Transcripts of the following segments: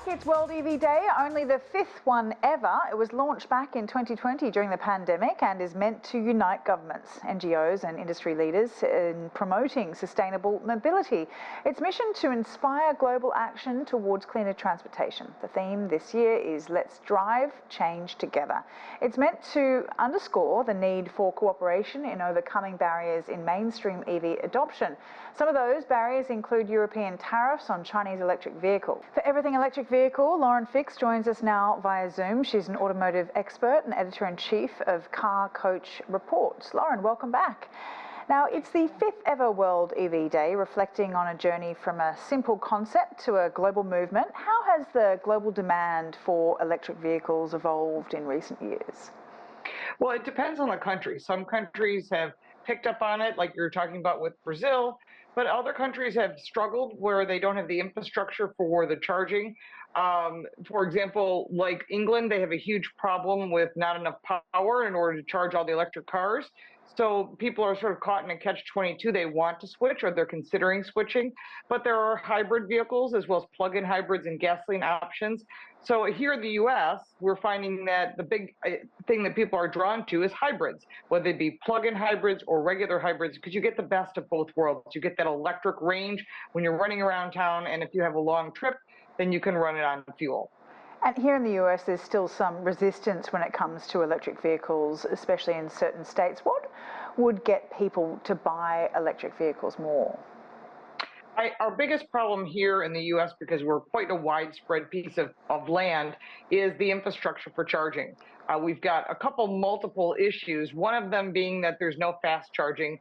It's World EV Day, only the fifth one ever. It was launched back in 2020 during the pandemic and is meant to unite governments, NGOs and industry leaders in promoting sustainable mobility. Its mission to inspire global action towards cleaner transportation. The theme this year is Let's Drive Change Together. It's meant to underscore the need for cooperation in overcoming barriers in mainstream EV adoption. Some of those barriers include European tariffs on Chinese electric vehicles. For everything electric vehicle, Lauren Fix joins us now via Zoom. She's an automotive expert and editor-in-chief of Car Coach Reports. Lauren, welcome back. Now, it's the fifth ever World EV Day, reflecting on a journey from a simple concept to a global movement. How has the global demand for electric vehicles evolved in recent years? Well, it depends on the country. Some countries have picked up on it, like you're talking about with Brazil, but other countries have struggled where they don't have the infrastructure for the charging. For example, like England, they have a huge problem with not enough power in order to charge all the electric cars. So people are sort of caught in a catch-22. They want to switch, or they're considering switching, but there are hybrid vehicles as well as plug-in hybrids and gasoline options. So here in the US, we're finding that the big thing that people are drawn to is hybrids, whether they be plug-in hybrids or regular hybrids, because you get the best of both worlds. You get that electric range when you're running around town, and if you have a long trip, then you can run it on fuel. And here in the US, there's still some resistance when it comes to electric vehicles, especially in certain states. What would get people to buy electric vehicles more? Our biggest problem here in the US, because we're quite a widespread piece of land, is the infrastructure for charging. We've got multiple issues, one of them being that there's no fast charging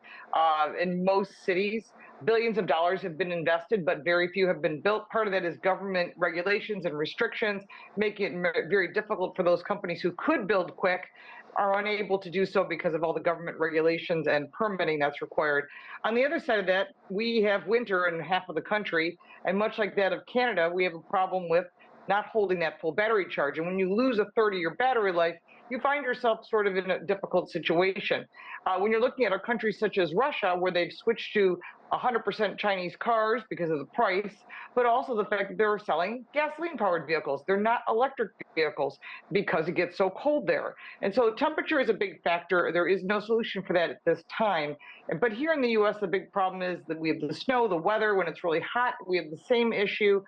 in most cities. Billions of dollars have been invested, but very few have been built. Part of that is government regulations and restrictions, making it very difficult for those companies who could build quick are unable to do so because of all the government regulations and permitting that's required. On the other side of that, we have winter in half of the country, and much like that of Canada, we have a problem with not holding that full battery charge. And when you lose a third of your battery life, you find yourself sort of in a difficult situation. When you're looking at a country such as Russia, where they've switched to 100% Chinese cars because of the price, but also the fact that they're selling gasoline-powered vehicles. They're not electric vehicles because it gets so cold there. And so temperature is a big factor. There is no solution for that at this time. But here in the US, the big problem is that we have the snow, the weather. When it's really hot, we have the same issue.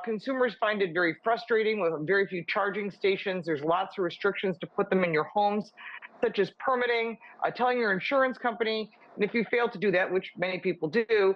Consumers find it very frustrating with very few charging stations. There's lots of restrictions to put them in your homes, such as permitting, telling your insurance company, and if you fail to do that, which many people do,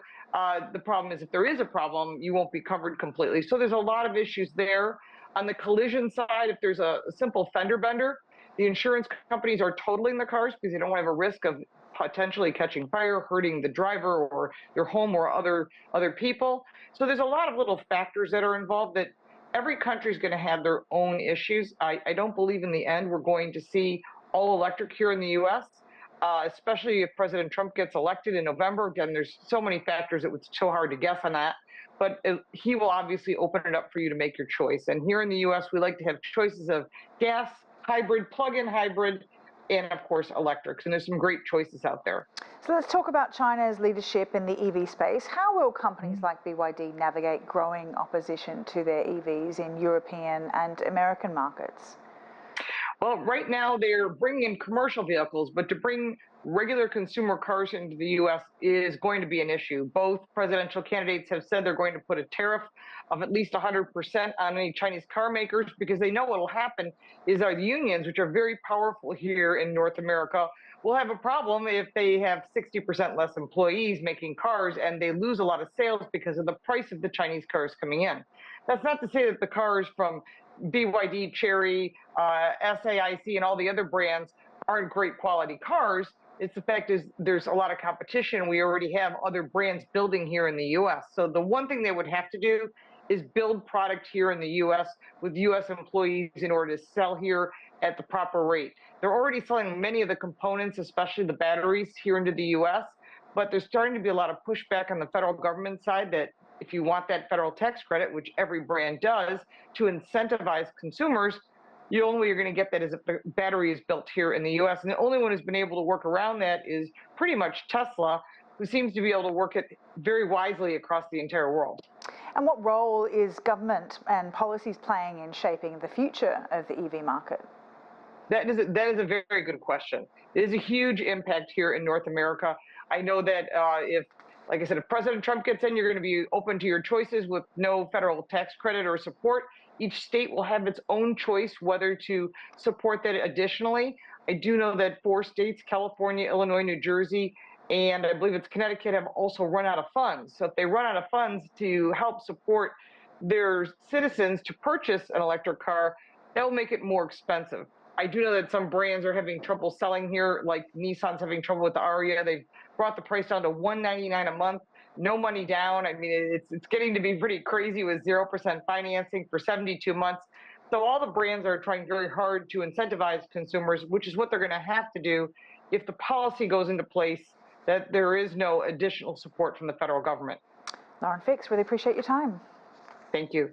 the problem is if there is a problem, you won't be covered completely. So there's a lot of issues there. On the collision side, if there's a simple fender bender, the insurance companies are totaling the cars because they don't want to have a risk of potentially catching fire, hurting the driver or your home or other people. So there's a lot of little factors that are involved that every country is going to have their own issues. I don't believe in the end we're going to see all electric here in the US, especially if President Trump gets elected in November. Again, there's so many factors, it's so hard to guess on that. But he will obviously open it up for you to make your choice. And here in the US, we like to have choices of gas, hybrid, plug-in hybrid, and of course electrics, and there's some great choices out there. So let's talk about China's leadership in the EV space. How will companies like BYD navigate growing opposition to their EVs in European and American markets? Well, right now they're bringing in commercial vehicles, but to bring regular consumer cars into the U.S. is going to be an issue. Both presidential candidates have said they're going to put a tariff of at least 100% on any Chinese car makers, because they know what will happen is our unions, which are very powerful here in North America, will have a problem if they have 60% less employees making cars and they lose a lot of sales because of the price of the Chinese cars coming in. That's not to say that the cars from BYD, Chery, SAIC, and all the other brands aren't great quality cars. It's the fact is there's a lot of competition. We already have other brands building here in the U.S. So the one thing they would have to do is build product here in the U.S. with U.S. employees in order to sell here at the proper rate. They're already selling many of the components, especially the batteries, here into the U.S., but there's starting to be a lot of pushback on the federal government side that if you want that federal tax credit, which every brand does, to incentivize consumers, the only way you're going to get that is if the battery is built here in the U.S. And the only one who's been able to work around that is pretty much Tesla, who seems to be able to work it very wisely across the entire world. And what role is government and policies playing in shaping the future of the EV market? That is a very good question. It is a huge impact here in North America. I know that like I said, if President Trump gets in, you're going to be open to your choices with no federal tax credit or support. Each state will have its own choice whether to support that additionally. I do know that 4 states, California, Illinois, New Jersey, and I believe it's Connecticut, have also run out of funds. So if they run out of funds to help support their citizens to purchase an electric car, that will make it more expensive. I do know that some brands are having trouble selling here, like Nissan's having trouble with the Aria. They've brought the price down to $199 a month, no money down. I mean, it's getting to be pretty crazy with 0% financing for 72 months. So all the brands are trying very hard to incentivize consumers, which is what they're going to have to do if the policy goes into place that there is no additional support from the federal government. Lauren Fix, really appreciate your time. Thank you.